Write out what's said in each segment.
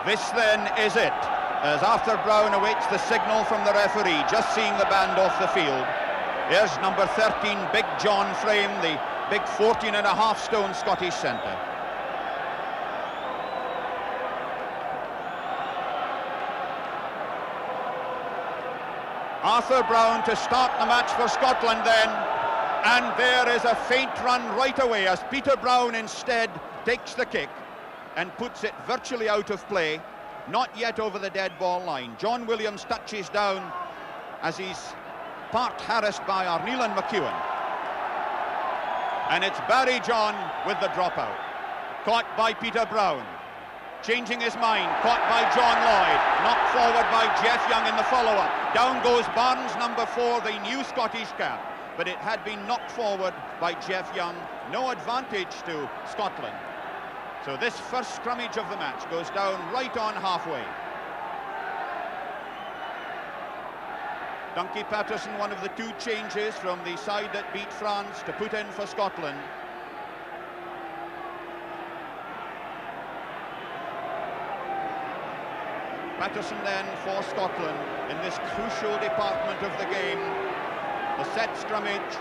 This then is it, as Arthur Brown awaits the signal from the referee, just seeing the band off the field. Here's number 13, Big John Frame, the big 14.5-stone Scottish centre. Arthur Brown to start the match for Scotland then, and there is a feint run right away as Peter Brown instead takes the kick and puts it virtually out of play, not yet over the dead ball line. John Williams touches down as he's part harassed by Arneil and McEwen. And it's Barry John with the dropout. Caught by Peter Brown. Changing his mind, caught by John Lloyd. Knocked forward by Jeff Young in the follow-up. Down goes Barnes, number 4, the new Scottish cap. But it had been knocked forward by Jeff Young. No advantage to Scotland. So this first scrummage of the match goes down right on halfway. Dunky Patterson, one of the two changes from the side that beat France to put in for Scotland. Patterson then for Scotland in this crucial department of the game. The set scrummage.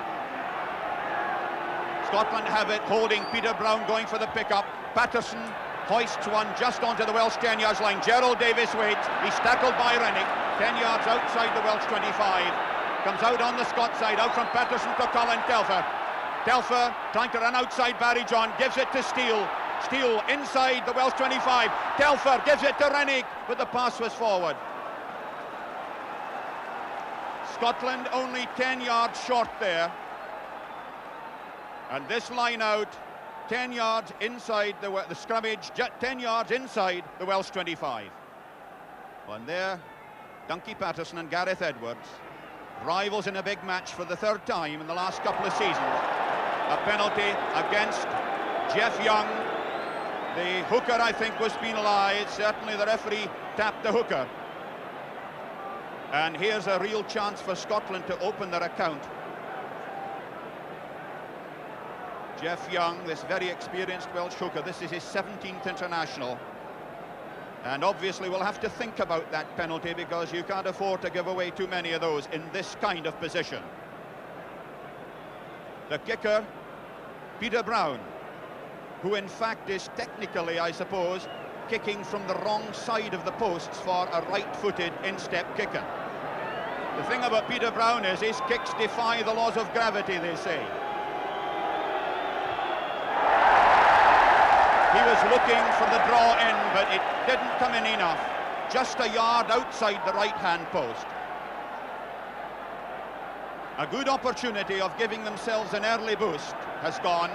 Scotland have it, holding Peter Brown, going for the pickup. Patterson hoists one just onto the Welsh 10-yard line. Gerald Davis waits. He's tackled by Rennick. 10 yards outside the Welsh 25. Comes out on the Scot side, out from Patterson to Colin Telfer. Telfer trying to run outside Barry John, gives it to Steele. Steele inside the Welsh 25. Telfer gives it to Rennick, but the pass was forward. Scotland only 10 yards short there. And this line out, 10 yards inside the scrummage, 10 yards inside the Welsh 25. And there, Dunky Patterson and Gareth Edwards, rivals in a big match for the third time in the last couple of seasons. A penalty against Jeff Young. The hooker, I think, was penalised. Certainly the referee tapped the hooker. And here's a real chance for Scotland to open their account. Jeff Young, this very experienced Welsh hooker, this is his 17th international. And obviously we'll have to think about that penalty because you can't afford to give away too many of those in this kind of position. The kicker, Peter Brown, who in fact is technically, I suppose, kicking from the wrong side of the posts for a right-footed instep kicker. The thing about Peter Brown is his kicks defy the laws of gravity, they say. He was looking for the draw in, but it didn't come in enough. Just a yard outside the right-hand post. A good opportunity of giving themselves an early boost has gone.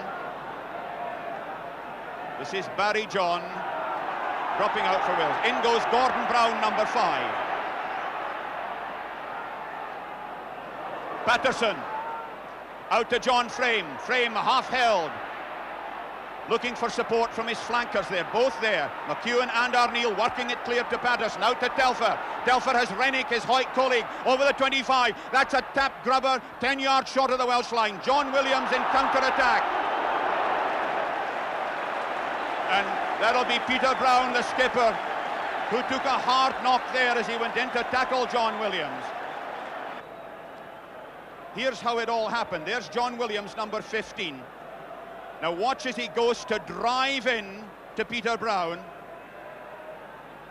This is Barry John dropping out for Wales. In goes Gordon Brown, number 5. Patterson out to John Frame. Frame half held. Looking for support from his flankers there, both there. McEwen and Arneil working it clear to Patterson, out to Telfer. Telfer has Rennick, his Hoyt colleague, over the 25. That's a tap grubber, 10 yards short of the Welsh line. John Williams in counter-attack. And that'll be Peter Brown, the skipper, who took a hard knock there as he went in to tackle John Williams. Here's how it all happened. There's John Williams, number 15. Now watch as he goes to drive in to Peter Brown,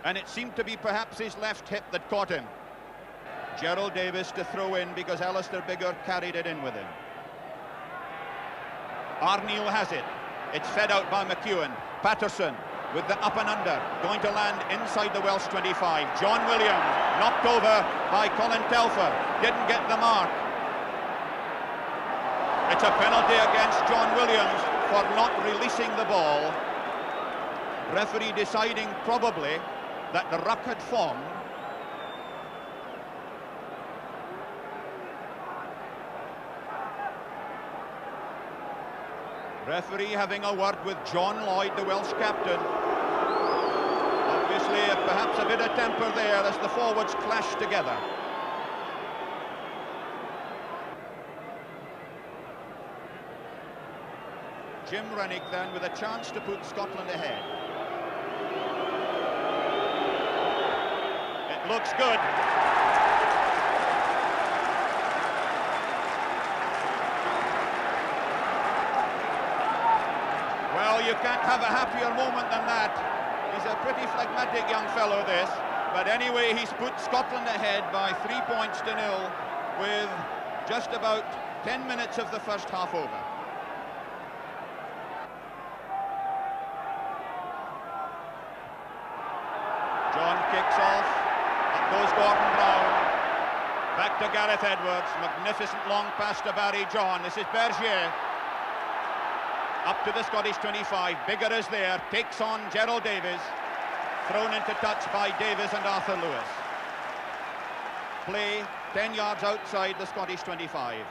and it seemed to be perhaps his left hip that caught him. Gerald Davis to throw in because Alistair Biggar carried it in with him. Arneil has it. It's fed out by McEwen. Patterson with the up and under, going to land inside the Welsh 25. John Williams knocked over by Colin Telfer, didn't get the mark. It's a penalty against John Williams for not releasing the ball. Referee deciding probably that the ruck had formed. Referee having a word with John Lloyd, the Welsh captain. Obviously, perhaps a bit of temper there as the forwards clash together. Jim Rennick then with a chance to put Scotland ahead. looks good. Well, you can't have a happier moment than that. He's a pretty phlegmatic young fellow, this. But anyway, he's put Scotland ahead by 3 points to 0 with just about 10 minutes of the first half over. John kicks off. Up goes Gordon Brown. Back to Gareth Edwards. Magnificent long pass to Barry John. This is Bergier. Up to the Scottish 25. Bigger is there. Takes on Gerald Davies. Thrown into touch by Davies and Arthur Lewis. Play 10 yards outside the Scottish 25.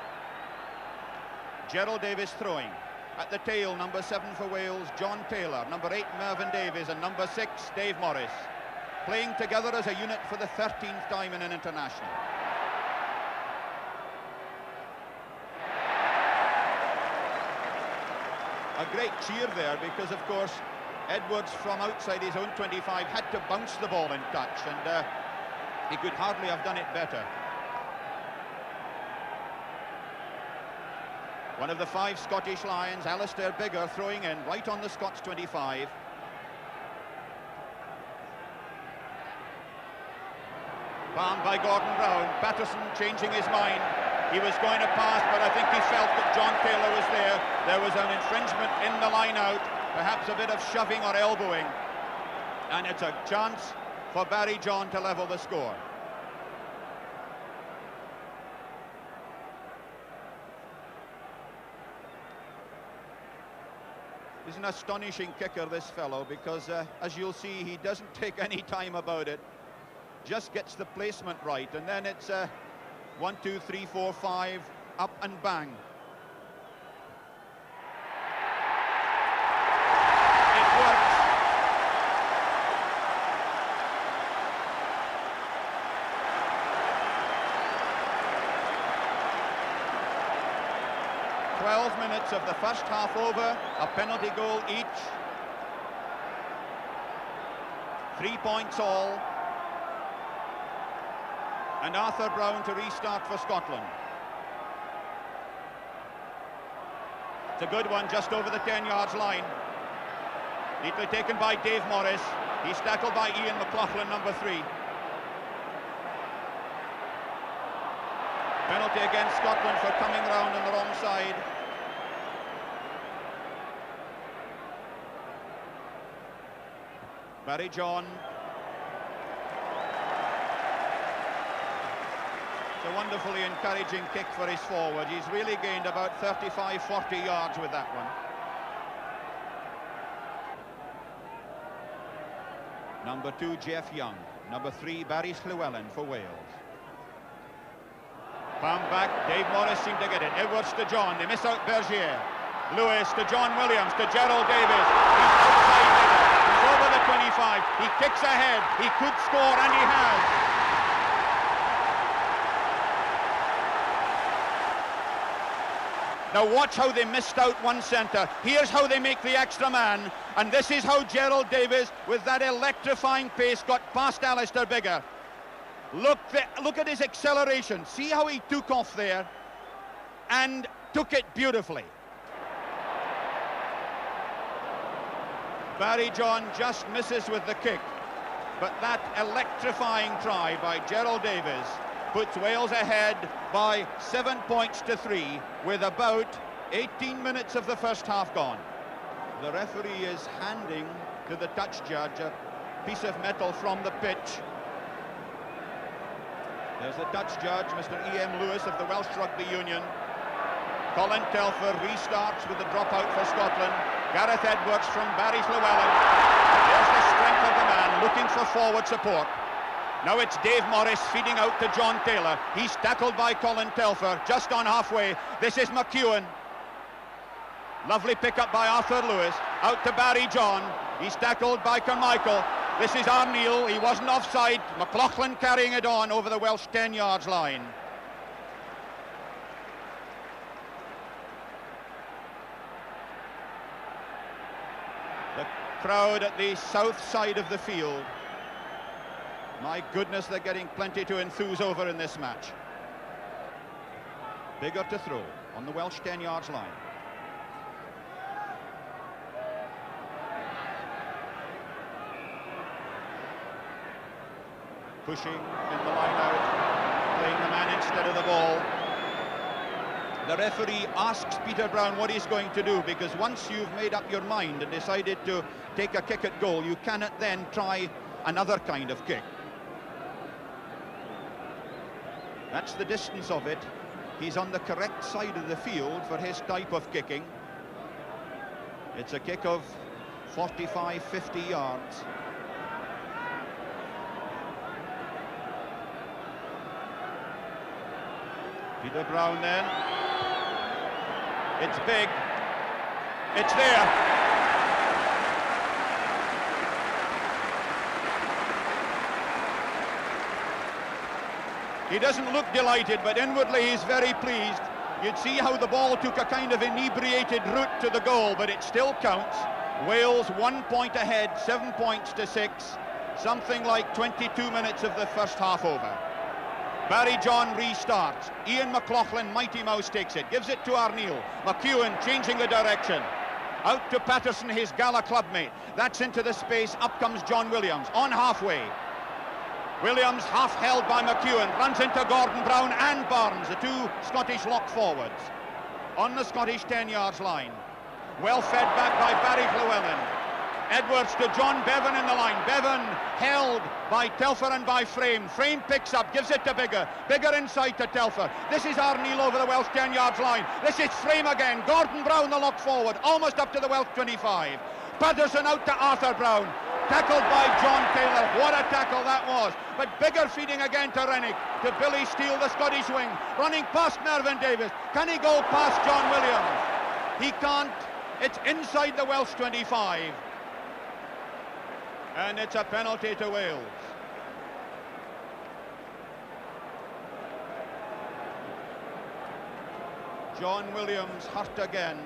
Gerald Davies throwing. At the tail, number 7 for Wales, John Taylor. Number 8, Mervyn Davies. And number 6, Dave Morris. Playing together as a unit for the 13th time in an international. A great cheer there because, of course, Edwards from outside his own 25 had to bounce the ball in touch, and he could hardly have done it better. One of the 5 Scottish Lions, Alistair Biggar, throwing in right on the Scots 25. Palmed by Gordon Brown. Patterson changing his mind. He was going to pass, but I think he felt that John Taylor was there. There was an infringement in the line out, perhaps a bit of shoving or elbowing. And it's a chance for Barry John to level the score. He's an astonishing kicker, this fellow, because as you'll see, he doesn't take any time about it. Just gets the placement right, and then it's 1, 2, 3, 4, 5, up and bang. It works. "12 minutes of the first half over, a penalty goal each. 3 points all. And Arthur Brown to restart for Scotland. It's a good one just over the 10 yards line. Neatly taken by Dave Morris. He's tackled by Ian McLaughlin, number 3. Penalty against Scotland for coming round on the wrong side. Barry John. It's a wonderfully encouraging kick for his forward. He's really gained about 35, 40 yards with that one. Number 2, Jeff Young. Number 3, Barry Llewellyn for Wales. Palm back, Dave Morris seemed to get it. Edwards to John, they miss out Bergier. Lewis to John Williams, to Gerald Davies. He's outside there. He's over the 25. He kicks ahead. He could score, and he has. Now watch how they missed out one centre. Here's how they make the extra man. And this is how Gerald Davies, with that electrifying pace, got past Alistair Biggar. Look at his acceleration. See how he took off there and took it beautifully. Barry John just misses with the kick. But that electrifying try by Gerald Davies puts Wales ahead by 7 points to 3 with about 18 minutes of the first half gone. The referee is handing to the touch judge a piece of metal from the pitch. There's the touch judge, Mr. E.M. Lewis of the Welsh Rugby Union. Colin Telfer restarts with the dropout for Scotland. Gareth Edwards from Barry Llewellyn. There's the strength of the man looking for forward support. Now it's Dave Morris feeding out to John Taylor. He's tackled by Colin Telfer just on halfway. This is McEwen. Lovely pick-up by Arthur Lewis. Out to Barry John. He's tackled by Carmichael. This is Arneil. He wasn't offside. McLaughlin carrying it on over the Welsh 10 yards line. The crowd at the south side of the field My goodness, they're getting plenty to enthuse over in this match. Bigger to throw on the Welsh 10 yards line. Pushing in the line out, playing the man instead of the ball. The referee asks Peter Brown what he's going to do, because once you've made up your mind and decided to take a kick at goal, you cannot then try another kind of kick. That's the distance of it. He's on the correct side of the field for his type of kicking. It's a kick of 45, 50 yards. Peter Brown then. It's big. It's there. He doesn't look delighted, but inwardly he's very pleased. You'd see how the ball took a kind of inebriated route to the goal, but it still counts. Wales 1 point ahead, 7 points to 6. Something like 22 minutes of the first half over. Barry John restarts. Ian McLaughlin, Mighty Mouse, takes it. Gives it to Arneil. McEwen changing the direction. Out to Patterson, his Gala clubmate. That's into the space. Up comes John Williams. On halfway. Williams, half held by McEwen, runs into Gordon Brown and Barnes, the two Scottish lock forwards. On the Scottish 10 yards line. Well fed back by Barry Llewellyn. Edwards to John Bevan in the line. Bevan held by Telfer and by Frame. Frame picks up, gives it to Bigger. Bigger inside to Telfer. This is Arneil over the Welsh 10 yards line. This is Frame again. Gordon Brown, the lock forward, almost up to the Welsh 25. Patterson out to Arthur Brown. Tackled by John Taylor. What a tackle that was. But Bigger feeding again to Rennick. To Billy Steele, the Scottish wing. Running past Mervyn Davies. Can he go past John Williams? He can't. It's inside the Welsh 25. And it's a penalty to Wales. John Williams hurt again.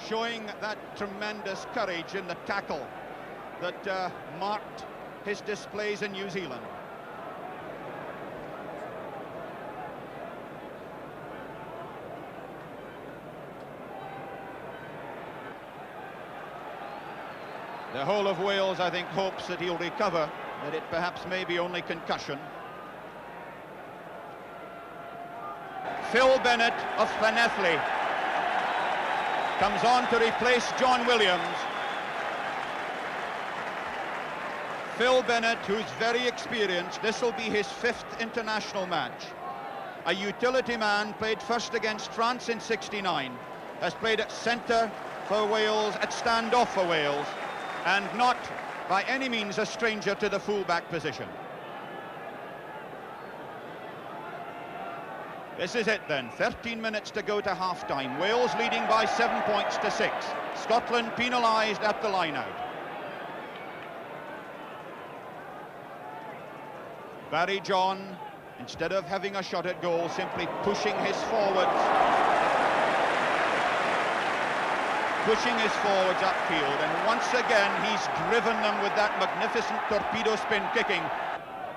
Showing that tremendous courage in the tackle that marked his displays in New Zealand. The whole of Wales, I think, hopes that he'll recover, that it perhaps may be only concussion. Phil Bennett of Llanelli comes on to replace John Williams. Phil Bennett, who's very experienced, this will be his 5th international match. A utility man, played first against France in '69, has played at centre for Wales, at stand-off for Wales, and not by any means a stranger to the full-back position. This is it then, 13 minutes to go to half-time. Wales leading by 7 points to 6. Scotland penalised at the line-out. Barry John, instead of having a shot at goal, simply pushing his forwards. Pushing his forwards upfield, and once again he's driven them with that magnificent torpedo spin kicking.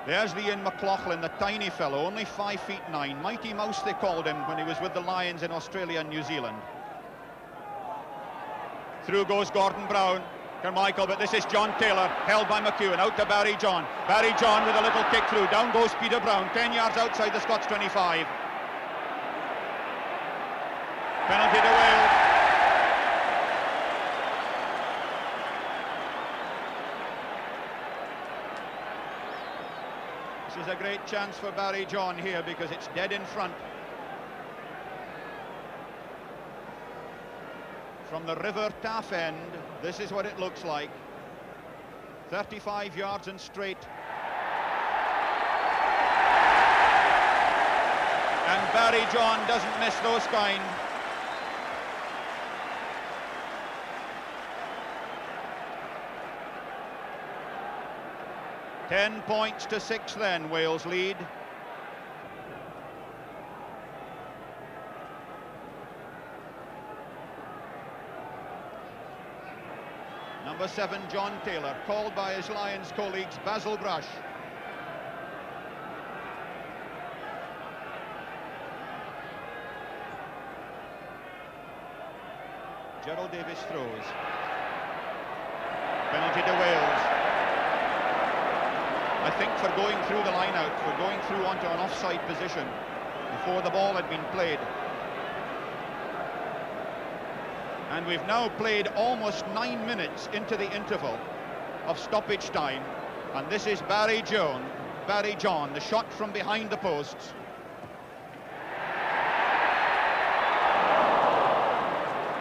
There's the Ian McLaughlin, the tiny fellow, only 5'9". Mighty Mouse they called him when he was with the Lions in Australia and New Zealand. Through goes Gordon Brown, Carmichael, but this is John Taylor, held by McEwen, out to Barry John. Barry John with a little kick through, down goes Peter Brown, 10 yards outside the Scots 25. Penalty to Wales. This is a great chance for Barry John here because it's dead in front. From the River Taff end, this is what it looks like. 35 yards and straight. And Barry John doesn't miss those kind. Ten points to 6 then, Wales lead. Number Number 7, John Taylor, called by his Lions colleagues Basil Brush. Gerald Davis throws. Penalty to Wales. I think for going through the line out, for going through onto an offside position before the ball had been played. And we've now played almost 9 minutes into the interval of stoppage time. And this is Barry John, the shot from behind the posts.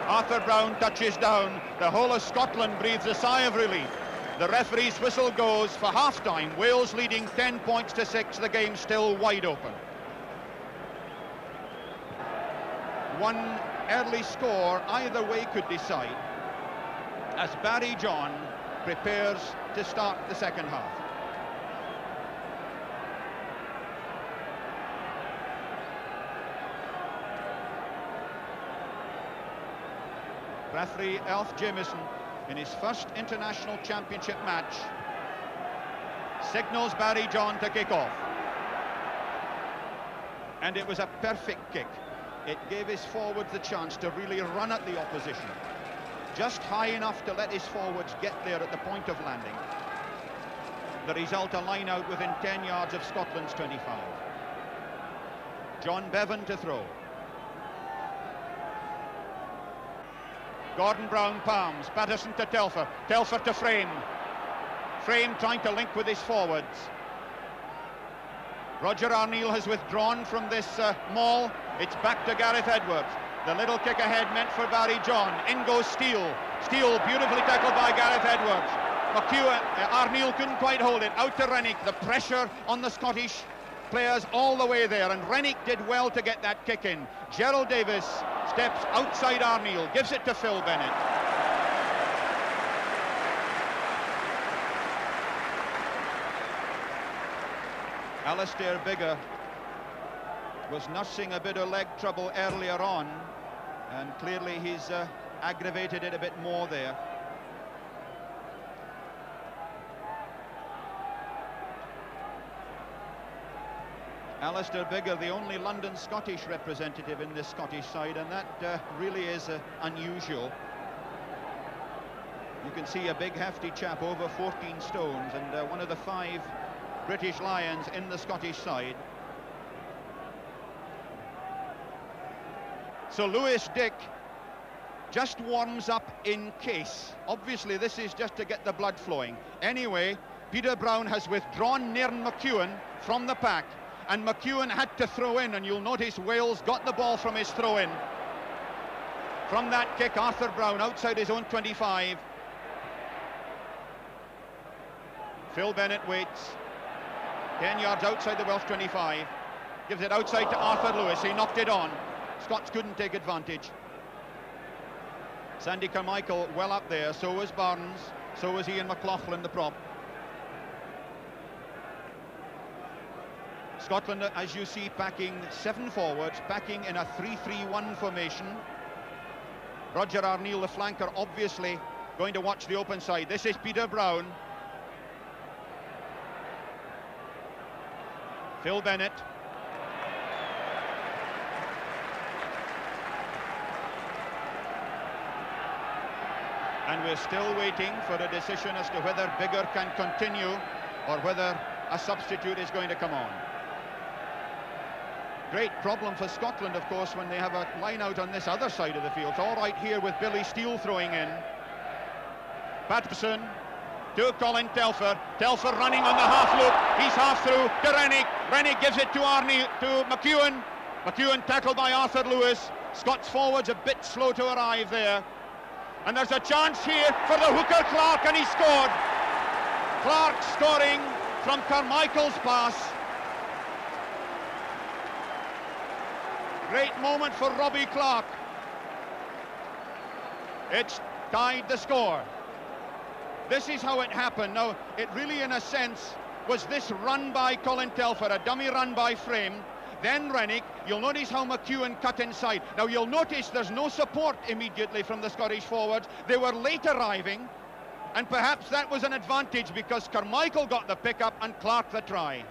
Arthur Brown touches down. The whole of Scotland breathes a sigh of relief. The referee's whistle goes for half-time. Wales leading 10 points to 6. The game still wide open. One early score either way could decide as Barry John prepares to start the second half. Referee Alf Jamieson, in his first international championship match, signals Barry John to kick off. And it was a perfect kick. It gave his forwards the chance to really run at the opposition. Just high enough to let his forwards get there at the point of landing. The result, a line out within 10 yards of Scotland's 25. John Bevan to throw. Gordon Brown palms, Patterson to Telfer, Telfer to Frame. Frame trying to link with his forwards. Roger Arneal has withdrawn from this maul. It's back to Gareth Edwards. The little kick ahead meant for Barry John. In goes Steele. Steele beautifully tackled by Gareth Edwards. Arneal couldn't quite hold it. Out to Rennick. The pressure on the Scottish players all the way there, and Rennick did well to get that kick in. Gerald Davis steps outside Arneal, gives it to Phil Bennett. Alistair Biggar was nursing a bit of leg trouble earlier on, and clearly he's aggravated it a bit more there. Alistair Biggar, the only London Scottish representative in this Scottish side, and that really is unusual. You can see a big hefty chap, over 14 stones, and one of the 5 British Lions in the Scottish side. So Lewis Dick just warms up in case. Obviously this is just to get the blood flowing. Anyway, Peter Brown has withdrawn Nairn McEwen from the pack, and McEwen had to throw in, and you'll notice Wales got the ball from his throw-in. From that kick, Arthur Brown outside his own 25. Phil Bennett waits. 10 yards outside the Welsh 25. Gives it outside to Arthur Lewis. He knocked it on. Scots couldn't take advantage. Sandy Carmichael well up there. So was Barnes. So was Ian McLaughlin, the prop. Scotland, as you see, packing 7 forwards, packing in a 3-3-1 formation. Roger Arneal, the flanker, obviously going to watch the open side. This is Peter Brown. Phil Bennett. And we're still waiting for a decision as to whether Biggar can continue or whether a substitute is going to come on. Great problem for Scotland, of course, when they have a line out on this other side of the field. It's all right here with Billy Steele throwing in. Patterson to Colin Telfer. Telfer running on the half loop. He's half through to Rennick. Rennick gives it to McEwen. McEwen tackled by Arthur Lewis. Scots forwards a bit slow to arrive there. And there's a chance here for the hooker Clark, and he scored. Clark scoring from Carmichael's pass. Great moment for Robbie Clark. It's tied the score. This is how it happened. Now, it really, in a sense, was this run by Colin Telfer, a dummy run by Frame, then Rennick. You'll notice how McEwen cut inside. Now, you'll notice there's no support immediately from the Scottish forwards. They were late arriving. And perhaps that was an advantage because Carmichael got the pick-up and Clark the try.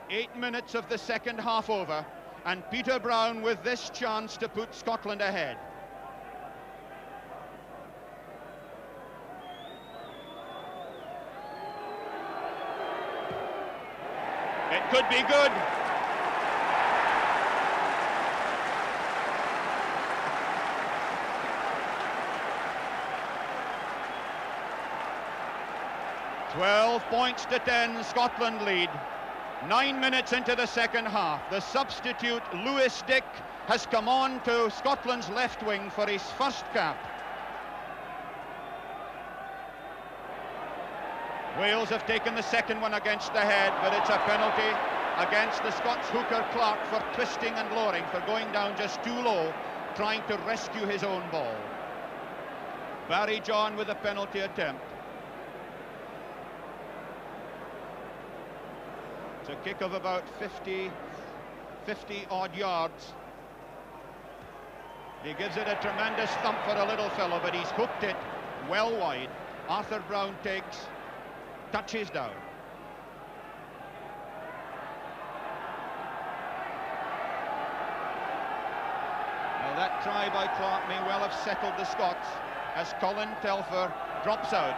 8 minutes of the second half over, and Peter Brown with this chance to put Scotland ahead. It could be good. (12-10), Scotland lead. 9 minutes into the second half. The substitute, Lewis Dick, has come on to Scotland's left wing for his first cap. Wales have taken the second one against the head, but it's a penalty against the Scots hooker Clark for twisting and lowering, for going down just too low, trying to rescue his own ball. Barry John with a penalty attempt. It's a kick of about 50 odd yards. He gives it a tremendous thump for a little fellow, but he's hooked it well wide. Arthur Brown takes, touches down. Well, that try by Clark may well have settled the Scots as Colin Telfer drops out.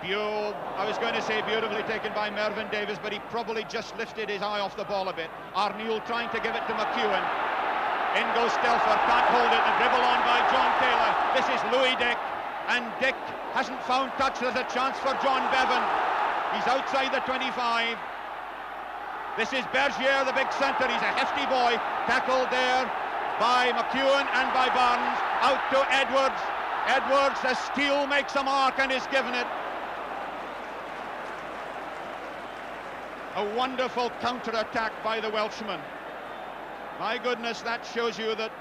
I was going to say beautifully taken by Mervyn Davies, but he probably just lifted his eye off the ball a bit. Arneal trying to give it to McEwen. In goes Telfer, can't hold it, and dribble on by John Taylor. This is Louis Dick, and Dick hasn't found touch. There's a chance for John Bevan. He's outside the 25. This is Bergier, the big centre. He's a hefty boy. Tackled there by McEwen and by Barnes. Out to Edwards. Edwards, the steal makes a mark and is given it. A wonderful counter-attack by the Welshman. My goodness, that shows you that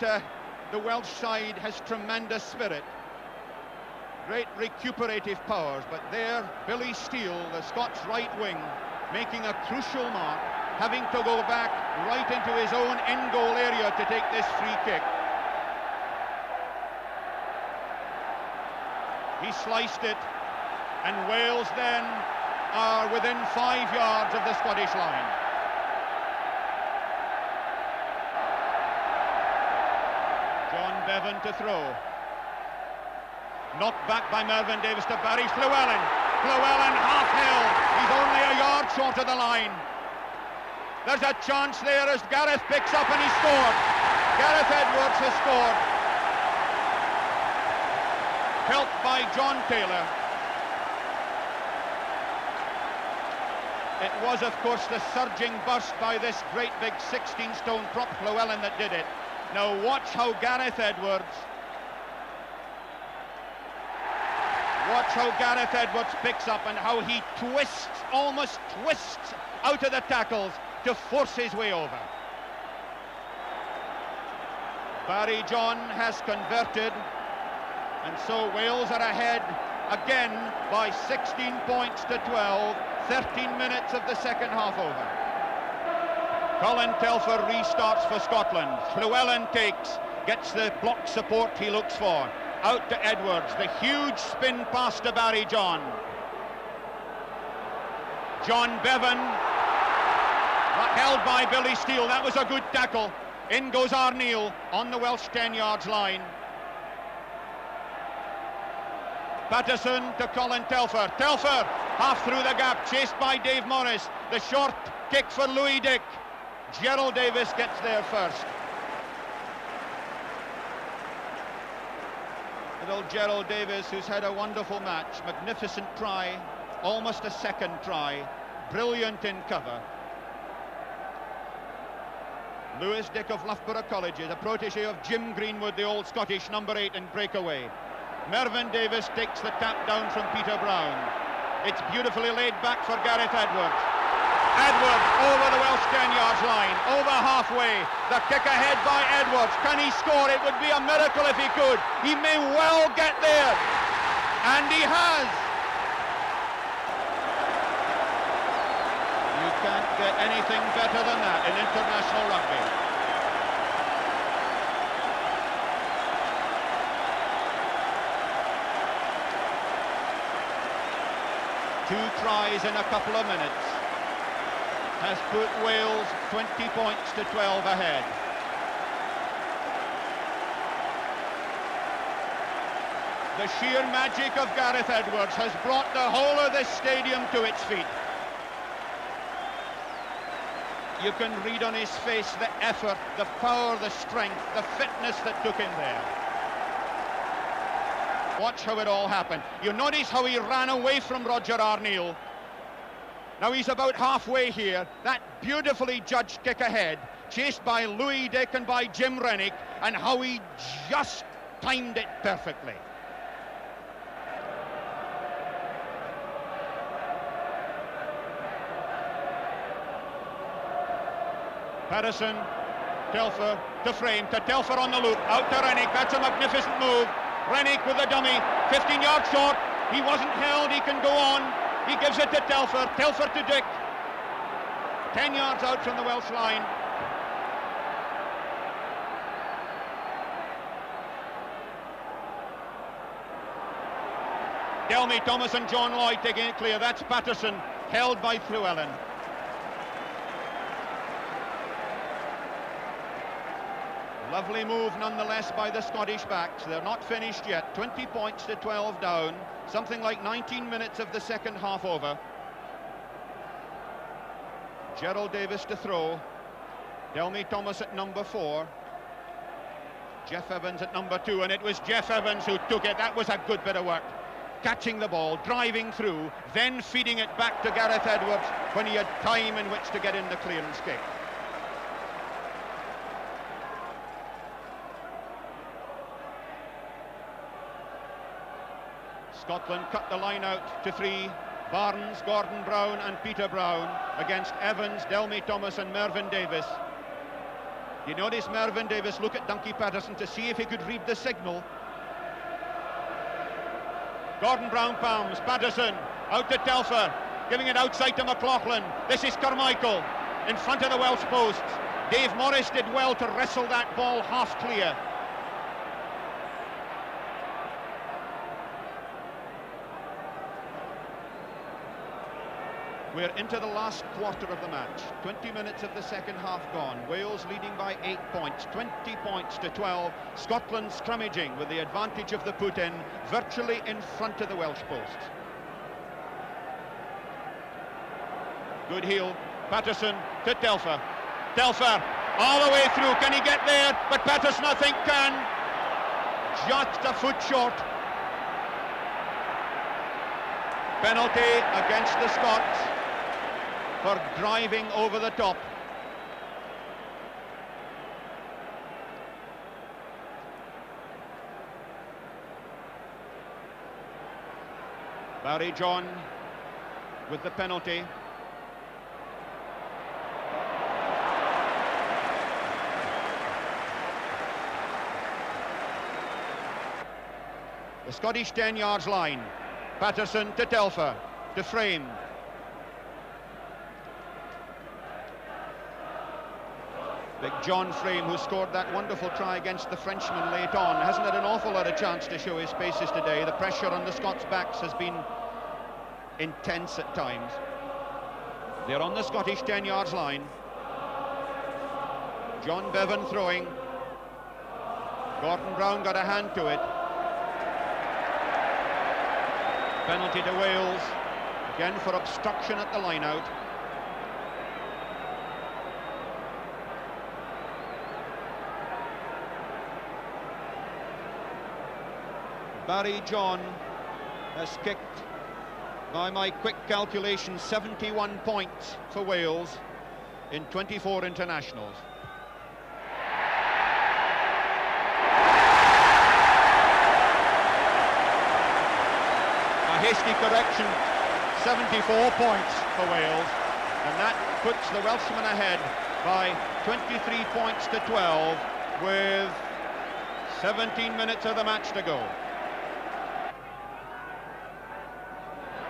the Welsh side has tremendous spirit. Great recuperative powers, but there, Billy Steele, the Scots right wing, making a crucial mark, having to go back right into his own in-goal area to take this free kick. He sliced it, and Wales then are within 5 yards of the Scottish line. John Bevan to throw. Knocked back by Mervyn Davies to Barry Llewellyn. Llewellyn half held. He's only a yard short of the line. There's a chance there as Gareth picks up and he scored. Gareth Edwards has scored. Helped by John Taylor. It was, of course, the surging burst by this great big 16-stone prop Llewellyn that did it. Now watch how Gareth Edwards picks up and how he twists, almost twists out of the tackles to force his way over. Barry John has converted, and so Wales are ahead again by 16 points to 12. 13 minutes of the second half over. Colin Telfer restarts for Scotland. Llewellyn takes, gets the block support he looks for. Out to Edwards, the huge spin pass to Barry John. John Bevan, held by Billy Steele. That was a good tackle. In goes Arneal on the Welsh 10 yards line. Patterson to Colin Telfer. Telfer half through the gap, chased by Dave Morris. The short kick for Louis Dick. Gerald Davis gets there first. Little Gerald Davis, who's had a wonderful match. Magnificent try, almost a second try. Brilliant in cover. Lewis Dick of Loughborough College is a protege of Jim Greenwood, the old Scottish number 8 in breakaway. Mervyn Davies takes the tap down from Peter Brown. It's beautifully laid back for Gareth Edwards. Edwards over the Welsh 10 yards line, over halfway. The kick ahead by Edwards. Can he score? It would be a miracle if he could. He may well get there. And he has. You can't get anything better than that in international rugby. 2 tries in a couple of minutes has put Wales 20 points to 12 ahead. The sheer magic of Gareth Edwards has brought the whole of this stadium to its feet. You can read on his face the effort, the power, the strength, the fitness that took him there. Watch how it all happened. You notice how he ran away from Roger Arneil. Now he's about halfway here. That beautifully judged kick ahead, chased by Louis Dick and by Jim Rennick, and how he just timed it perfectly. Patterson, Telfer to frame, to Telfer on the loop, out to Rennick. That's a magnificent move. Rennick with the dummy, 15 yards short. He wasn't held, he can go on. He gives it to Telfer, Telfer to Dick. 10 yards out from the Welsh line. Delmy, Thomas and John Lloyd taking it clear. That's Patterson, held by Llewellyn. Lovely move nonetheless by the Scottish backs. They're not finished yet. 20 points to 12 down. Something like 19 minutes of the second half over. Gerald Davis to throw. Delmy Thomas at number 4. Jeff Evans at number 2, and it was Jeff Evans who took it. That was a good bit of work. Catching the ball, driving through, then feeding it back to Gareth Edwards when he had time in which to get in the clearance kick. Scotland cut the line out to 3. Barnes, Gordon Brown and Peter Brown against Evans, Delmy Thomas and Mervyn Davis. You notice Mervyn Davis look at Duncan Patterson to see if he could read the signal. Gordon Brown palms, Patterson out to Telfer, giving it outside to McLaughlin. This is Carmichael in front of the Welsh posts. Dave Morris did well to wrestle that ball half clear. We're into the last quarter of the match. 20 minutes of the second half gone. Wales leading by 8 points, 20 points to 12. Scotland scrummaging with the advantage of the put-in, virtually in front of the Welsh posts. Good heel, Patterson to Telfer. Telfer all the way through, can he get there? But Patterson, I think, can. Just a foot short. Penalty against the Scots for driving over the top. Barry John with the penalty. The Scottish 10 yards line. Patterson to Telfer, to frame. Big John Frame, who scored that wonderful try against the Frenchman late on, hasn't had an awful lot of chance to show his paces today. The pressure on the Scots' backs has been intense at times. They're on the Scottish 10 yards line. John Bevan throwing. Gordon Brown got a hand to it. Penalty to Wales, again for obstruction at the line-out. Barry John has kicked, by my quick calculation, 71 points for Wales in 24 internationals. Hasty correction, 74 points for Wales, and that puts the Welshmen ahead by 23 points to 12 with 17 minutes of the match to go.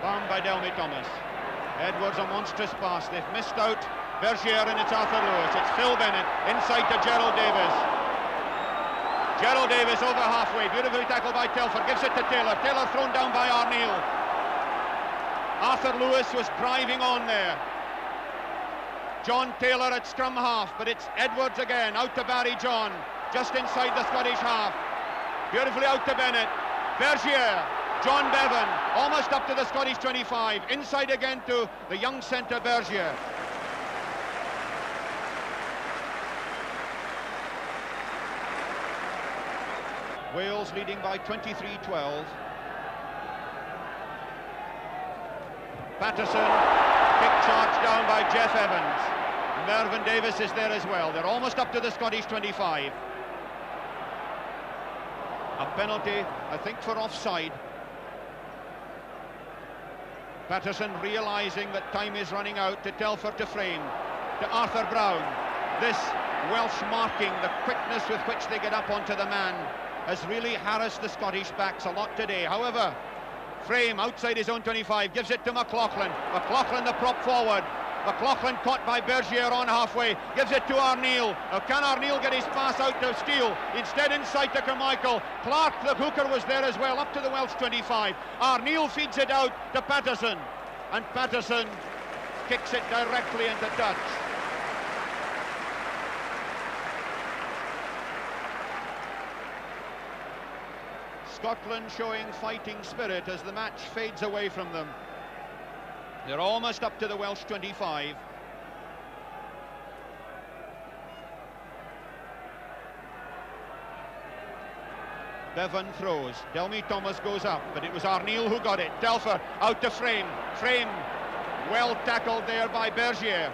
Bound by Delmy Thomas. Edwards a monstrous pass, they've missed out Bergier and it's Arthur Lewis. It's Phil Bennett inside to Gerald Davis. Gerald Davis over halfway, beautifully tackled by Telfer, gives it to Taylor. Taylor thrown down by Arneil. Arthur Lewis was driving on there. John Taylor at scrum half, but it's Edwards again, out to Barry John, just inside the Scottish half. Beautifully out to Bennett. Bergier, John Bevan, almost up to the Scottish 25. Inside again to the young centre Bergier. Wales leading by 23-12. Patterson, kick charge down by Jeff Evans. Mervyn Davis is there as well. They're almost up to the Scottish 25. A penalty, I think, for offside. Patterson realising that time is running out, to Telfer to frame, to Arthur Brown. This Welsh marking, the quickness with which they get up onto the man, has really harassed the Scottish backs a lot today. However, Frame outside his own 25, gives it to McLaughlin. McLaughlin the prop forward. McLaughlin caught by Bergier on halfway, gives it to Arneil. Now can Arneil get his pass out to Steele? Instead inside to Carmichael. Clark the hooker was there as well, up to the Welsh 25. Arneil feeds it out to Patterson, and Patterson kicks it directly into touch. Scotland showing fighting spirit as the match fades away from them. They're almost up to the Welsh 25. Bevan throws. Delmy Thomas goes up, but it was Arneil who got it. Telfer out to Frame. Frame well tackled there by Bergier.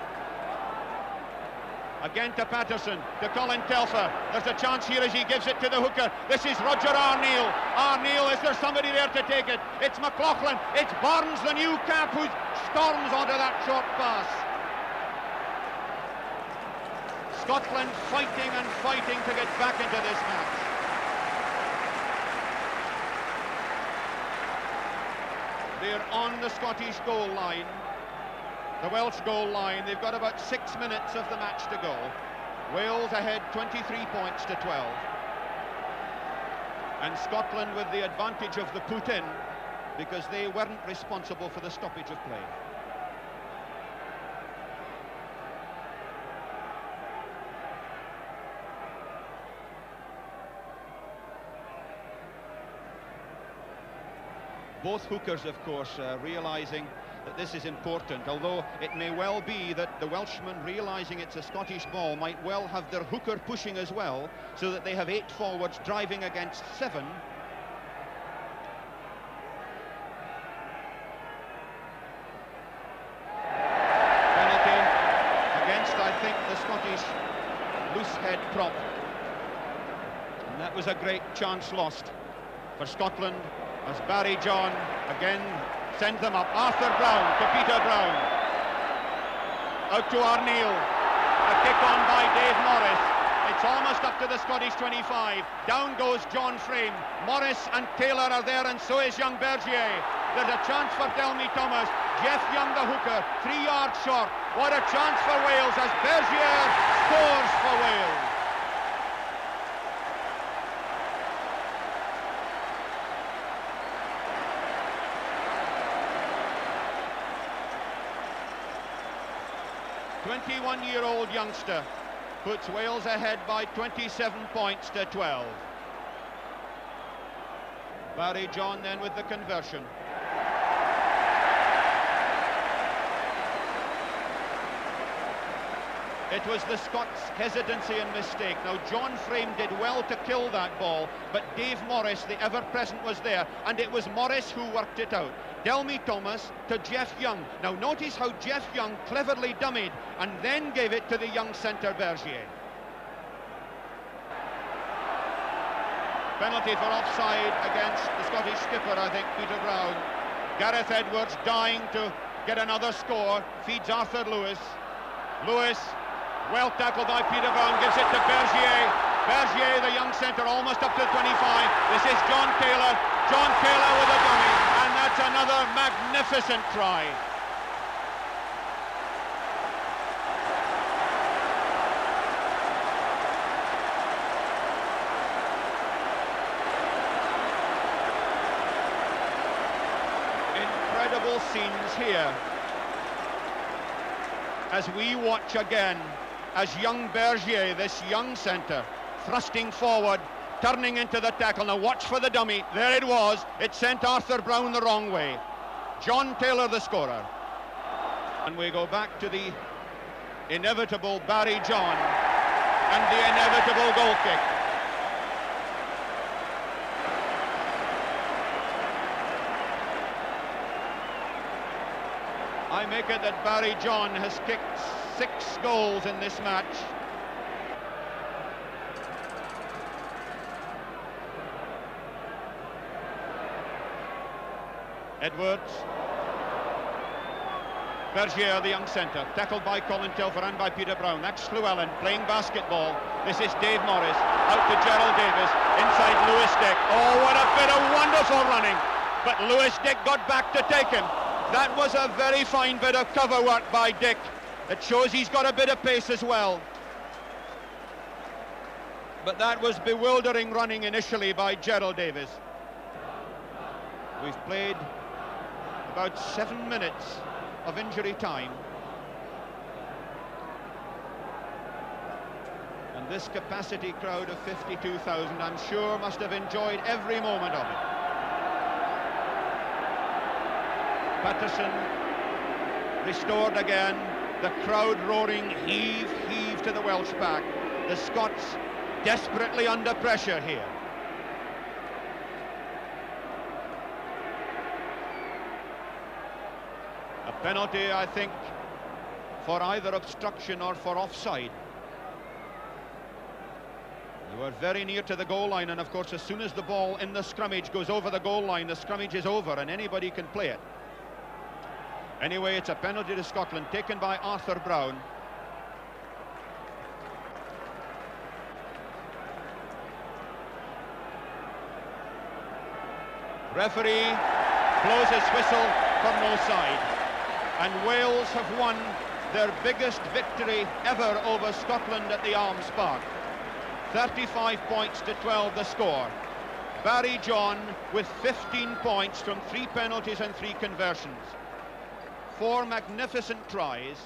Again to Patterson, to Colin Telfer. There's a chance here as he gives it to the hooker. This is Roger Arneil. Arneil, is there somebody there to take it? It's McLaughlin. It's Barnes, the new cap, who storms onto that short pass. Scotland fighting and fighting to get back into this match. They're on the Scottish goal line. The Welsh goal line. They've got about 6 minutes of the match to go. Wales ahead 23 points to 12. And Scotland with the advantage of the put-in, because they weren't responsible for the stoppage of play. Both hookers, of course, realising that this is important, although it may well be that the Welshmen, realising it's a Scottish ball, might well have their hooker pushing as well, so that they have 8 forwards driving against 7. Penalty against, I think, the Scottish loose head prop. And that was a great chance lost for Scotland, as Barry John again sends them up. Arthur Brown to Peter Brown. Out to Arneil. A kick on by Dave Morris. It's almost up to the Scottish 25. Down goes John Frame. Morris and Taylor are there, and so is young Bergier. There's a chance for Delmy Thomas. Jeff Young, the hooker, 3 yards short. What a chance for Wales as Bergier scores for Wales. A 21-year-old youngster puts Wales ahead by 27 points to 12. Barry John then with the conversion. It was the Scots' hesitancy and mistake. Now, John Frame did well to kill that ball, but Dave Morris, the ever-present, was there, and it was Morris who worked it out. Delmy Thomas to Jeff Young. Now, notice how Jeff Young cleverly dummied and then gave it to the young centre Bergier. Penalty for offside against the Scottish skipper, I think, Peter Brown. Gareth Edwards dying to get another score, feeds Arthur Lewis. Lewis, well tackled by Peter Brown, gives it to Bergier. Bergier, the young centre, almost up to the 25. This is John Taylor. John Taylor with a dummy, and that's another magnificent try. unbelievable scenes here as we watch again as young Bergier, this young centre, thrusting forward, turning into the tackle. Now watch for the dummy. There it was. It sent Arthur Brown the wrong way. John Taylor the scorer. And we go back to the inevitable Barry John and the inevitable goal kick. I make it that Barry John has kicked 6 goals in this match. Edwards. Bergier, the young centre, tackled by Colin Telfer and by Peter Brown. That's Llewellyn playing basketball. This is Dave Morris, out to Gerald Davis, inside Lewis Dick. Oh, what a bit of wonderful running. But Lewis Dick got back to take him. That was a very fine bit of cover work by Dick. It shows he's got a bit of pace as well. But that was bewildering running initially by Gerald Davis. We've played about 7 minutes of injury time. And this capacity crowd of 52,000, I'm sure, must have enjoyed every moment of it. Patterson restored again, the crowd roaring heave, heave to the Welsh pack. The Scots desperately under pressure here. A penalty, I think, for either obstruction or for offside. You are very near to the goal line, and of course as soon as the ball in the scrummage goes over the goal line, the scrummage is over and anybody can play it. Anyway, it's a penalty to Scotland, taken by Arthur Brown. Referee blows his whistle for no side. And Wales have won their biggest victory ever over Scotland at the Arms Park. 35 points to 12 the score. Barry John with 15 points from 3 penalties and 3 conversions. 4 magnificent tries,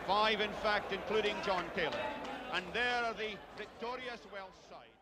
5 in fact including John Taylor. And there are the victorious Welsh side.